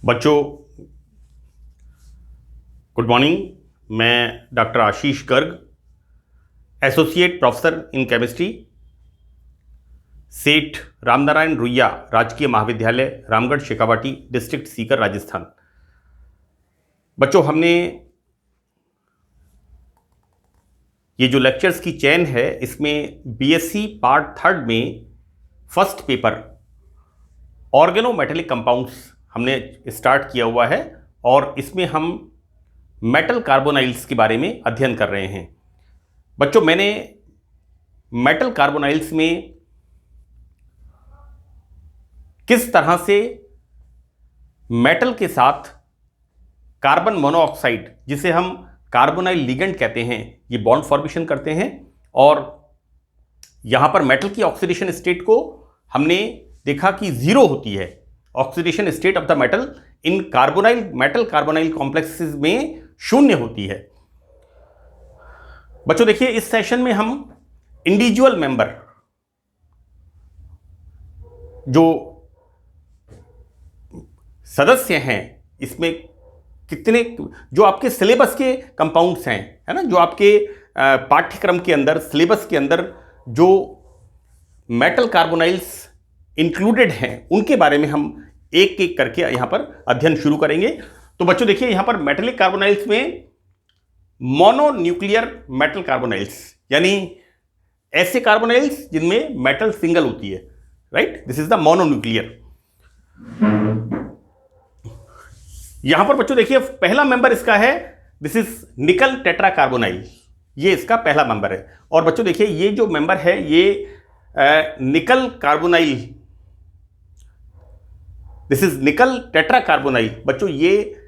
बच्चों good morning. मैं doctor Ashish Garg, associate professor in chemistry, सेठ रामनारायण रुइया राजकीय महाविद्यालय, रामगढ़ शेखावाटी, डिस्ट्रिक्ट सीकर, राजस्थान। बच्चों, हमने ये जो लेक्चर्स की चेन है, इसमें बीएससी पार्ट थर्ड में फर्स्ट पेपर ऑर्गेनोमेटेलिक कंपाउंड्स हमने स्टार्ट किया हुआ है और इसमें हम मेटल कार्बोनाइल्स के बारे में अध्ययन कर रहे हैं। बच्चों, मैंने मेटल कार्बोनाइल्स में किस तरह से मेटल के साथ कार्बन मोनोऑक्साइड, जिसे हम कार्बोनाइल लिगेंड कहते हैं, ये बॉन्ड फॉर्मेशन करते हैं और यहां पर मेटल की ऑक्सीडेशन स्टेट को हमने देखा कि जीरो होती है। Oxidation state of the metal in metal carbonyl complexes में शून्य होती है। बच्चों देखिए, इस सेशन में हम इंडिविजुअल मेंबर, जो सदस्य हैं, इसमें कितने जो आपके सिलेबस के कंपाउंड्स हैं, है ना, जो आपके पाठ्यक्रम के अंदर, सिलेबस के अंदर जो मेटल कार्बोनाइल्स इंक्लूडेड हैं, उनके बारे में हम एक एक करके यहां पर अध्ययन शुरू करेंगे। तो बच्चों देखिए, यहां पर मेटेलिक कार्बोनाइल्स में मोनोन्यूक्लियर मेटल कार्बोनाइल्स, यानी ऐसे कार्बोनाइल्स जिनमें मेटल सिंगल होती है, right, this is the mononuclear. यहां पर बच्चों देखिए, पहला मेंबर इसका है, दिस इज निकल टेट्रा कार्बोनाइल, ये इसका पहला मेंबर है। और बच्चों देखिए, ये जो मेंबर है ये निकल कार्बोनाइल, दिस इज निकल टेट्रा कार्बोनाइल। बच्चों, ये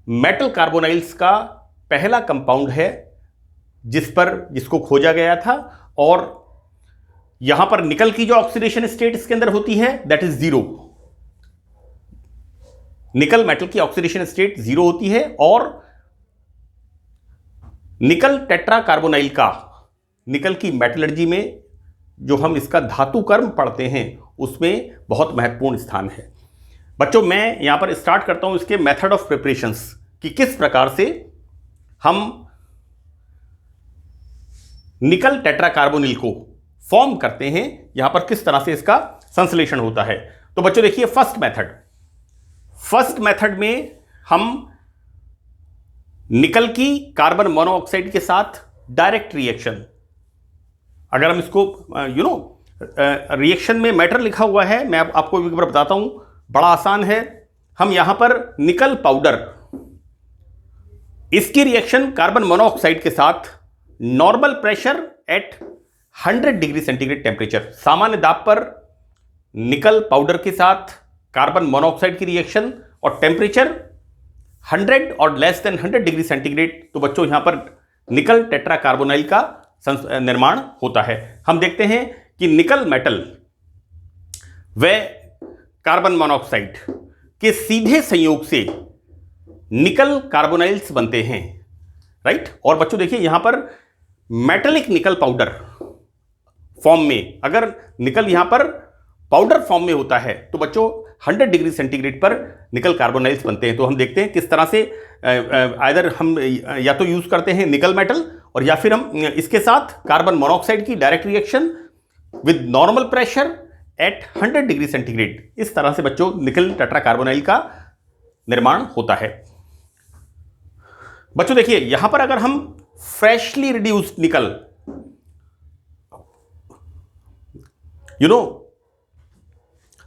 मेटल कार्बोनाइल्स का पहला कंपाउंड है जिसको खोजा गया था और यहां पर निकल की जो ऑक्सीडेशन स्टेट इसके अंदर होती है, that is zero. Nickel metal की ऑक्सीडेशन स्टेट जीरो होती है और निकल टेट्रा कार्बोनाइल का, निकल की मेटलर्जी में जो हम इसका धातु कर्म पढ़ते हैं, उसमें बहुत महत्वपूर्ण स्थान है। बच्चों, मैं यहां पर स्टार्ट करता हूं इसके मेथड ऑफ प्रिपरेशंस, कि किस प्रकार से हम निकल टेट्रा कार्बोनिल को फॉर्म करते हैं, यहां पर किस तरह से इसका संश्लेषण होता है। तो बच्चों देखिए, फर्स्ट मेथड में हम निकल की कार्बन मोनोऑक्साइड के साथ डायरेक्ट रिएक्शन, अगर हम इसको रिएक्शन में मैटर लिखा हुआ है, मैं आपको एक बार बताता हूं, बड़ा आसान है। हम यहां पर निकल पाउडर, इसकी रिएक्शन कार्बन मोनोऑक्साइड के साथ normal pressure at 100 degree centigrade temperature, सामान्य दाब पर निकल पाउडर के साथ कार्बन मोनोऑक्साइड की रिएक्शन और टेम्परेचर 100 और लेस देन 100 डिग्री सेंटीग्रेड। तो बच्चों, यहां पर निकल टेट्रा कार्बोनाइल का निर्माण होता है। हम देखते हैं कि निकल मेटल व कार्बन मोनोऑक्साइड के सीधे संयोग से निकल कार्बोनाइल्स बनते हैं, राइट। और बच्चों देखिए, यहां पर मेटेलिक निकल पाउडर फॉर्म में, अगर निकल यहां पर पाउडर फॉर्म में होता है, तो बच्चों 100 डिग्री सेंटीग्रेड पर निकल कार्बोनाइल्स बनते हैं। तो हम देखते हैं किस तरह से आइदर हम या तो यूज करते हैं निकल मेटल, और या फिर हम इसके साथ कार्बन मोनोऑक्साइड की direct reaction with normal pressure at 100 degree centigrade. इस तरह से बच्चों निकल टेट्रा कार्बोनाइल का निर्माण होता है। बच्चों देखिए, यहां पर अगर हम फ्रेशली रिड्यूस्ड निकल,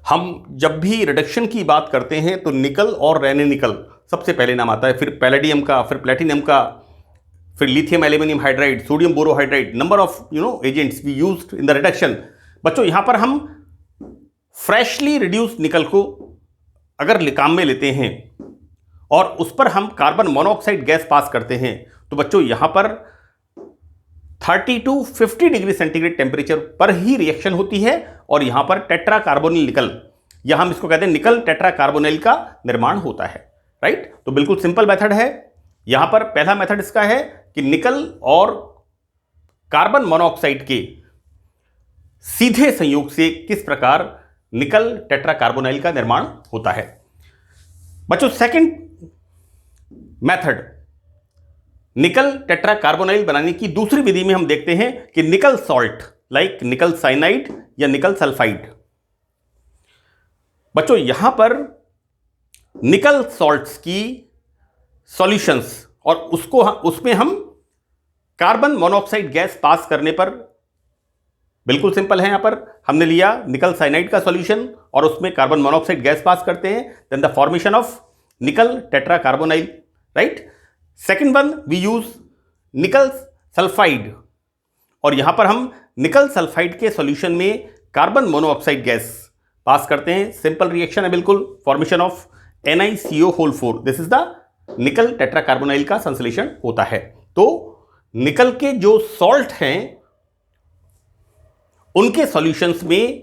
हम जब भी रिडक्शन की बात करते हैं तो निकल और रेने निकल सबसे पहले नाम आता है, फिर पैलेडियम का, फिर प्लेटिनम का, फिर lithium aluminium hydride, sodium borohydride, number of agents we used in the reduction. बच्चों, यहां पर हम फ्रेशली रिड्यूस्ड निकल को अगर काम में लेते हैं और उस पर हम कार्बन मोनोऑक्साइड गैस पास करते हैं, तो बच्चों यहां पर 30 to 50 डिग्री सेंटीग्रेड टेम्परेचर पर ही रिएक्शन होती है और यहां पर टेट्रा कार्बोनिल निकल, यहां हम इसको कहते हैं निकल टेट्रा कार्बोनिल का निर्माण होता है, राइट। तो बिल्कुल सिंपल मेथड है। यहां पर पहला मेथड इसका है कि निकल और कार्बन मोनोऑक्साइड के सीधे संयोग से किस प्रकार निकल टेट्रा कार्बोनाइल का निर्माण होता है। बच्चों सेकंड मेथड निकल टेट्रा कार्बोनाइल बनाने की दूसरी विधि में हम देखते हैं कि निकल सॉल्ट लाइक निकल साइनाइड या निकल सल्फाइड। बच्चों यहां पर निकल सॉल्ट्स की सॉल्यूशंस और उसमें हम कार्बन मोनोऑक्साइड गैस पास करने पर बिल्कुल सिंपल है। यहां पर हमने लिया निकल साइनाइड का सॉल्यूशन और उसमें कार्बन मोनोऑक्साइड गैस पास करते हैं, then the formation of nickel tetra carbonyl, right. Second one we use nickel sulphide और यहां पर हम निकल सल्फाइड के सॉल्यूशन में कार्बन मोनोऑक्साइड गैस पास करते हैं। सिंपल रिएक्शन है बिल्कुल, formation of NiCO4। This is the निकल टेट्रा कार्बोनाइल का संश्लेषण होता है। तो निकल के जो सॉल्ट हैं उनके सॉल्यूशंस में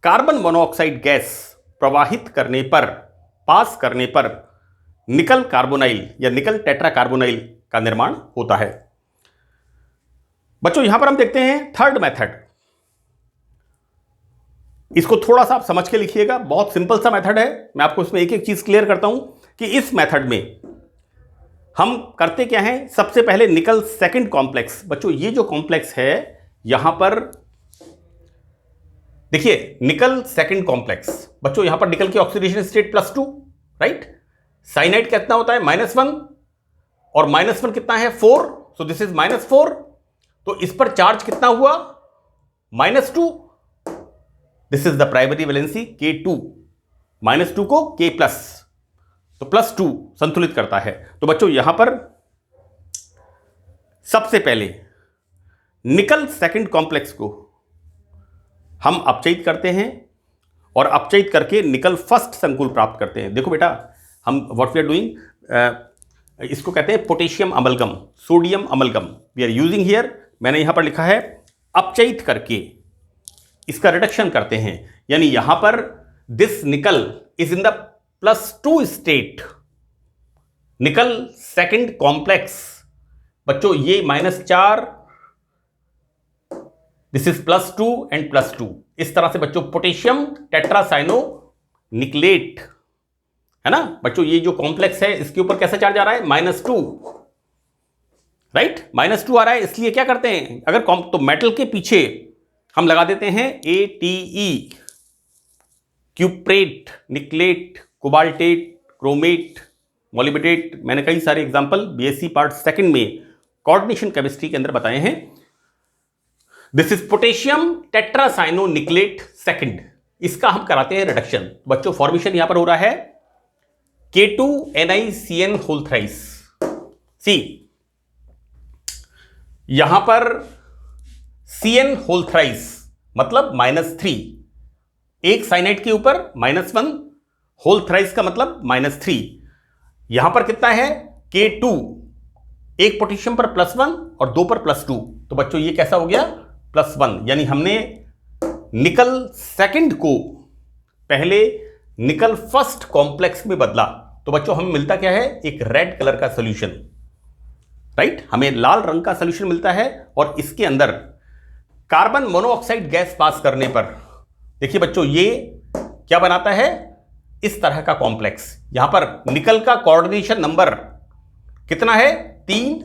कार्बन मोनोऑक्साइड गैस प्रवाहित करने पर, पास करने पर निकल कार्बोनाइल या निकल टेट्रा कार्बोनाइल का निर्माण होता है। बच्चों यहां पर हम देखते हैं थर्ड मेथड। इसको थोड़ा सा आप समझ के लिखिएगा, बहुत सिंपल सा मेथड है। मैं आपको इसमें एक एक चीज क्लियर करता हूं कि इस मेथड में हम करते क्या हैं। सबसे पहले निकल सेकंड कॉम्प्लेक्स। बच्चों ये जो कॉम्प्लेक्स है यहां पर देखिए, निकल सेकंड कॉम्प्लेक्स। बच्चों यहां पर निकल की ऑक्सीडेशन स्टेट +2, राइट। साइनाइड कितना होता है -1 और -1 कितना है 4, सो दिस इज -4। तो इस पर चार्ज कितना हुआ -2। This is the primary valency K2, -2 को K+, तो +2 संतुलित करता है। तो बच्चों यहां पर सबसे पहले निकल सेकंड कॉम्प्लेक्स को हम अपचयित करते हैं और अपचयित करके निकल फर्स्ट संकुल प्राप्त करते हैं। देखो बेटा, हम व्हाट वी आर डूइंग, इसको कहते हैं potassium amalgam, sodium amalgam we are using here. मैंने यहां पर लिखा है अपचयित करके इसका रिडक्शन करते हैं, यानी यहां पर दिस निकल is in the +2 state. Nickel second complex बच्चों ये -4, दिस इज +2 एंड +2। इस तरह से बच्चों पोटेशियम टेट्रासाइनो निकलेट है ना। बच्चों ये जो कॉम्प्लेक्स है इसके ऊपर कैसा चार्ज आ रहा है -2, राइट। -2 आ रहा है, इसलिए क्या करते हैं अगर तो मेटल के पीछे हम लगा देते हैं ATE, cuprate, nickelate, cobaltate, chromate, molybdate. मैंने कई सारे एग्जांपल BSc पार्ट सेकंड में कोऑर्डिनेशन केमिस्ट्री के अंदर बताए हैं। This is potassium tetracyano nickelate second, इसका हम कराते हैं रिडक्शन। बच्चों फॉर्मेशन यहां पर हो रहा है K2NiCN होल थ्राइस। सी यहां पर CN होल थ्राइस मतलब -3, एक साइनाइड के ऊपर -1, होल थ्राइस का मतलब -3। यहां पर कितना है K2, एक पोटेशियम पर +1 और 2 पर +2। तो बच्चों ये कैसा हो गया +1, यानी हमने निकल सेकंड को पहले निकल फर्स्ट कॉम्प्लेक्स में बदला। तो बच्चों हमें मिलता क्या है, एक रेड कलर का सॉल्यूशन, राइट। हमें लाल रंग का सॉल्यूशन मिलता है और इसके अंदर कार्बन मोनोऑक्साइड गैस पास करने पर देखिए बच्चों ये क्या बनाता है, इस तरह का कॉम्प्लेक्स। यहां पर निकल का कोऑर्डिनेशन नंबर कितना है 3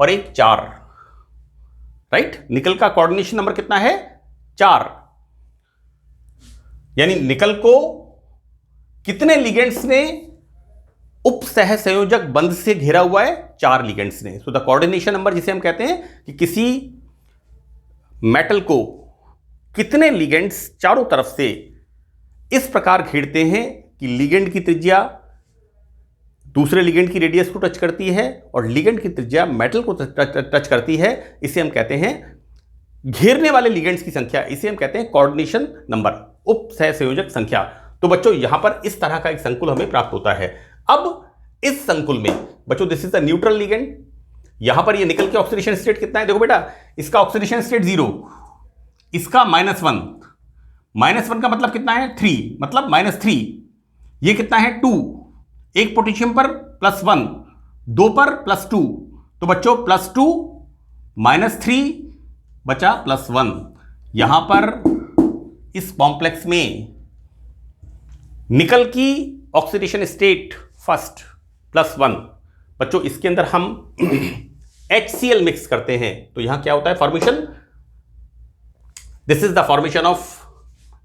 और एक 4, राइट। निकल का कोऑर्डिनेशन नंबर कितना है 4, यानी निकल को कितने लिगेंड्स ने उप सह संयोजक बंध से घेरा हुआ है, 4 लिगेंड्स ने। सो द कोऑर्डिनेशन नंबर जिसे हम कहते हैं कि किसी मेटल को कितने लिगेंड्स चारों तरफ से इस प्रकार घेरते हैं कि लिगेंड की त्रिज्या दूसरे लिगेंड की रेडियस को टच करती है और लिगेंड की त्रिज्या मेटल को टच करती है। इसे हम कहते हैं घेरने वाले लिगेंड्स की संख्या, इसे हम कहते हैं कोऑर्डिनेशन नंबर, उप सह संयोजक संख्या। तो बच्चों यहां पर इस तरह का एक संकुल हमें प्राप्त होता है। अब इस संकुल में बच्चों this is the neutral ligand. यहां पर ये निकल के ऑक्सीडेशन स्टेट कितना है, देखो बेटा इसका ऑक्सीडेशन स्टेट 0, इसका -1, -1 का मतलब कितना है 3, मतलब -3। ये कितना है 2, एक पोटेशियम पर +1, 2 पर +2। तो बच्चों +2 -3 बचा +1। यहां पर इस कॉम्प्लेक्स में निकल की ऑक्सीडेशन स्टेट फर्स्ट +1। बच्चों इसके अंदर हम HCl मिक्स करते हैं तो यहां क्या होता है formation, this is the formation of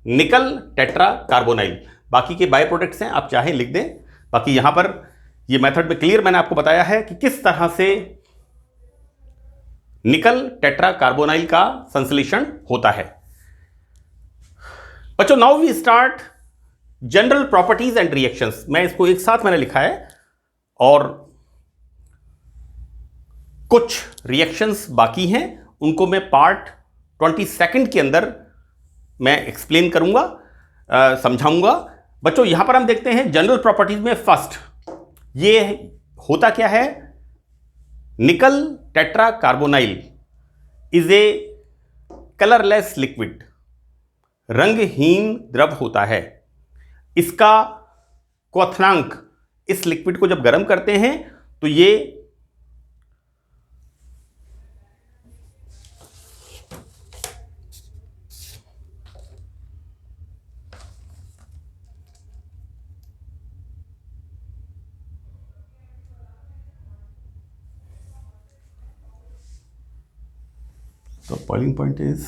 nickel tetra carbonyl. बाकी के बाय प्रोडक्ट्स हैं, आप चाहें लिख दें। बाकी यहां पर ये मेथड में क्लियर मैंने आपको बताया है कि किस तरह से निकल टेट्रा कार्बोनाइल का संश्लेषण होता है। बच्चों now we start general properties and reactions. मैं इसको एक साथ मैंने लिखा है और कुछ रिएक्शंस बाकी हैं, उनको मैं पार्ट 22 के अंदर मैं एक्सप्लेन करूंगा, समझाऊंगा। बच्चों यहां पर हम देखते हैं जनरल प्रॉपर्टीज में फर्स्ट ये होता क्या है, निकल tetra carbonyl is a colourless liquid, रंगहीन द्रव होता है। इसका क्वथनांक, इस लिक्विड को जब गर्म करते हैं तो ये तो बॉइलिंग पॉइंट इज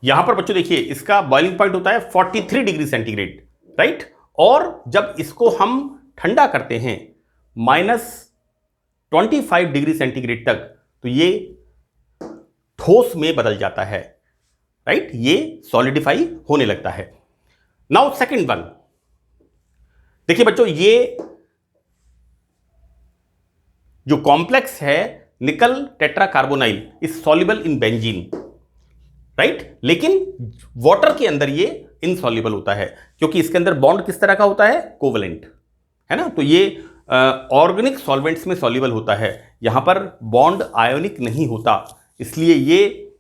यहां पर बच्चों देखिए इसका बॉइलिंग पॉइंट होता है 43 डिग्री सेंटीग्रेड, राइट। और जब इसको हम ठंडा करते हैं -25 डिग्री सेंटीग्रेड तक तो ये ठोस में बदल जाता है, राइट, ये सॉलिडिफाई होने लगता है। नाउ सेकंड वन देखिए बच्चों, ये जो कॉम्प्लेक्स है निकल tetra carbonyl is soluble in benzene, right, लेकिन वाटर के अंदर ये इनसॉल्युबल होता है क्योंकि इसके अंदर बॉन्ड किस तरह का होता है, कोवेलेंट, है ना। तो ये ऑर्गेनिक सॉल्वेंट्स में सॉल्युबल होता है, यहां पर बॉन्ड आयोनिक नहीं होता, इसलिए ये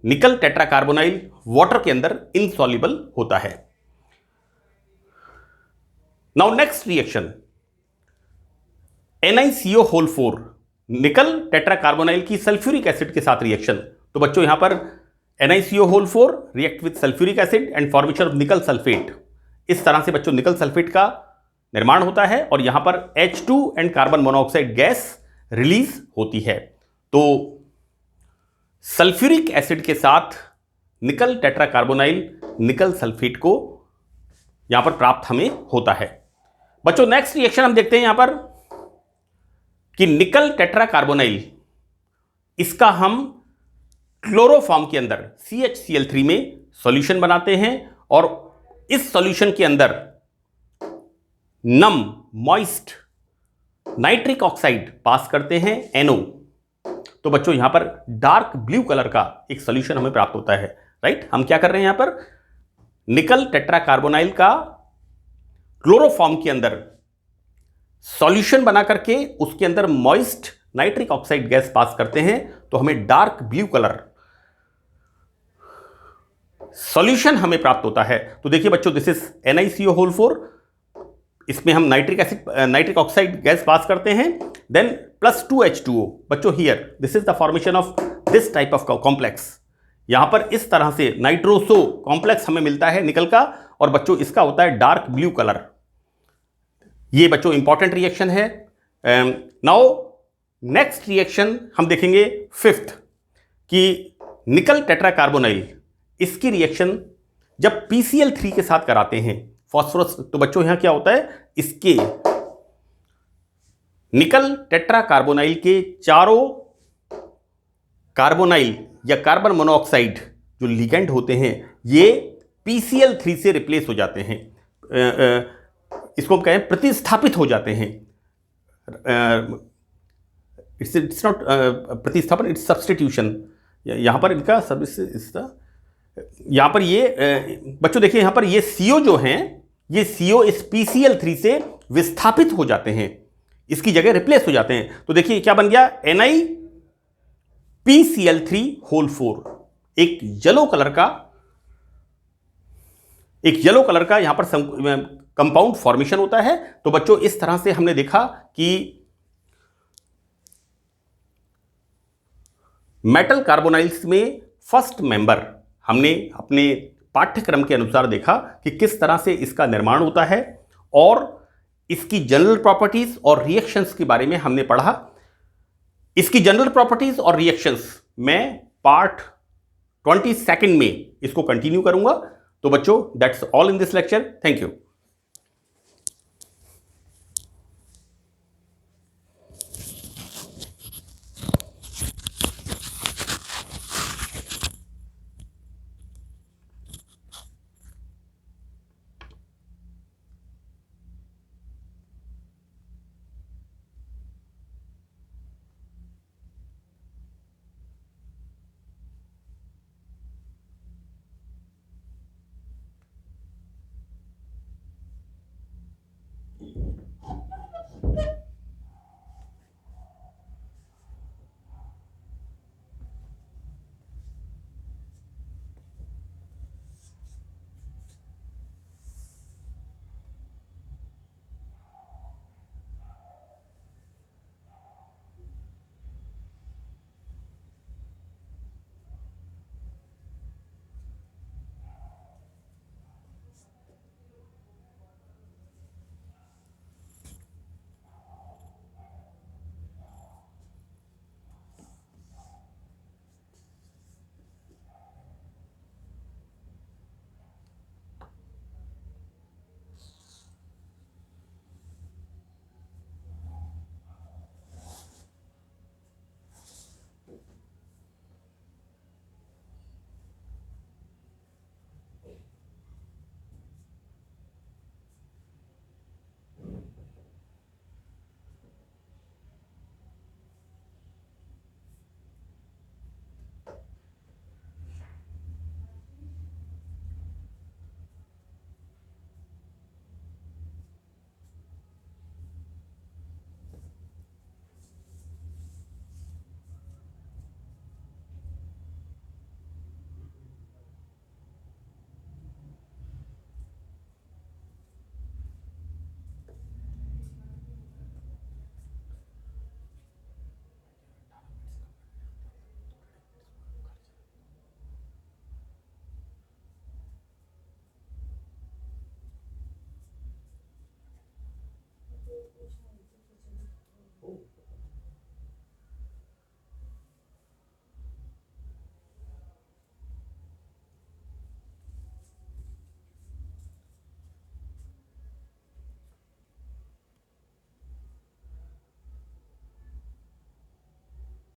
निकल टेट्रा कार्बोनाइल वाटर के अंदर इनसॉल्युबल होता है। नाउ नेक्स्ट रिएक्शन NiCO4 निकल टेट्रा कार्बोनाइल की सल्फ्यूरिक एसिड के साथ रिएक्शन। तो बच्चों यहां पर NiCO4 react with sulphuric acid and formation of निकल सल्फेट। इस तरह से बच्चों निकल सल्फेट का निर्माण होता है और यहां पर H2 and carbon monoxide gas release होती है। तो सल्फ्यूरिक एसिड के साथ निकल टेट्रा कार्बोनाइल निकल सल्फेट को यहां पर प्राप्त हमें होता है। बच्चों नेक्स्ट रिएक्शन हम देखते हैं यहां पर कि निकल टेट्रा कार्बोनाइल, इसका हम क्लोरोफॉर्म के अंदर CHCl3 में सॉल्यूशन बनाते हैं और इस सॉल्यूशन के अंदर नम मॉइस्ट नाइट्रिक ऑक्साइड पास करते हैं NO। तो बच्चों यहां पर डार्क ब्लू कलर का एक सॉल्यूशन हमें प्राप्त होता है, राइट। हम क्या कर रहे हैं यहां पर निकल टेट्रा कार्बोनाइल का क्लोरोफॉर्म के अंदर सॉल्यूशन बना करके उसके अंदर moist nitric oxide gas pass करते हैं तो हमें डार्क ब्लू कलर सॉल्यूशन हमें प्राप्त होता है। तो देखिए बच्चों दिस इज NiCO4, इसमें हम नाइट्रिक ऑक्साइड गैस पास करते हैं, देन +2H2O। बच्चों here this is the formation of this type of complex. यहां पर इस तरह से नाइट्रोसो कॉम्प्लेक्स हमें मिलता है निकल का और बच्चों इसका होता है डार्क ब्लू कलर। ये बच्चों इंपॉर्टेंट रिएक्शन है। नाउ नेक्स्ट रिएक्शन हम देखेंगे फिफ्थ कि निकल टेट्रा कार्बोनाइल, इसकी रिएक्शन जब PCl3 के साथ कराते हैं फॉस्फोरस, तो बच्चों यहां क्या होता है, इसके निकल टेट्रा कार्बोनाइल के चारों कार्बोनाइल या कार्बन मोनोऑक्साइड जो लिगेंड होते हैं ये PCl3 से रिप्लेस हो जाते हैं, इसको हम कहें प्रतिस्थापित हो जाते हैं। इट्स नॉट प्रतिस्थापन, इट्स सब्सटीट्यूशन। यहां पर इनका यहां पर ये बच्चों देखिए यहां पर ये CO जो हैं ये CO इस PCl3 से विस्थापित हो जाते हैं, इसकी जगह रिप्लेस हो जाते हैं। तो देखिए क्या बन गया, NiPCl3 एक येलो कलर का यहां पर कंपाउंड फॉर्मेशन होता है। तो बच्चों इस तरह से हमने देखा कि मेटल कार्बोनाइल्स में फर्स्ट मेंबर हमने अपने पाठ्यक्रम के अनुसार देखा कि किस तरह से इसका निर्माण होता है और इसकी जनरल प्रॉपर्टीज और रिएक्शंस के बारे में हमने पढ़ा। इसकी जनरल प्रॉपर्टीज और रिएक्शंस मैं पार्ट 22 में इसको कंटिन्यू करूंगा। तो बच्चों, that's all in this lecture. Thank you.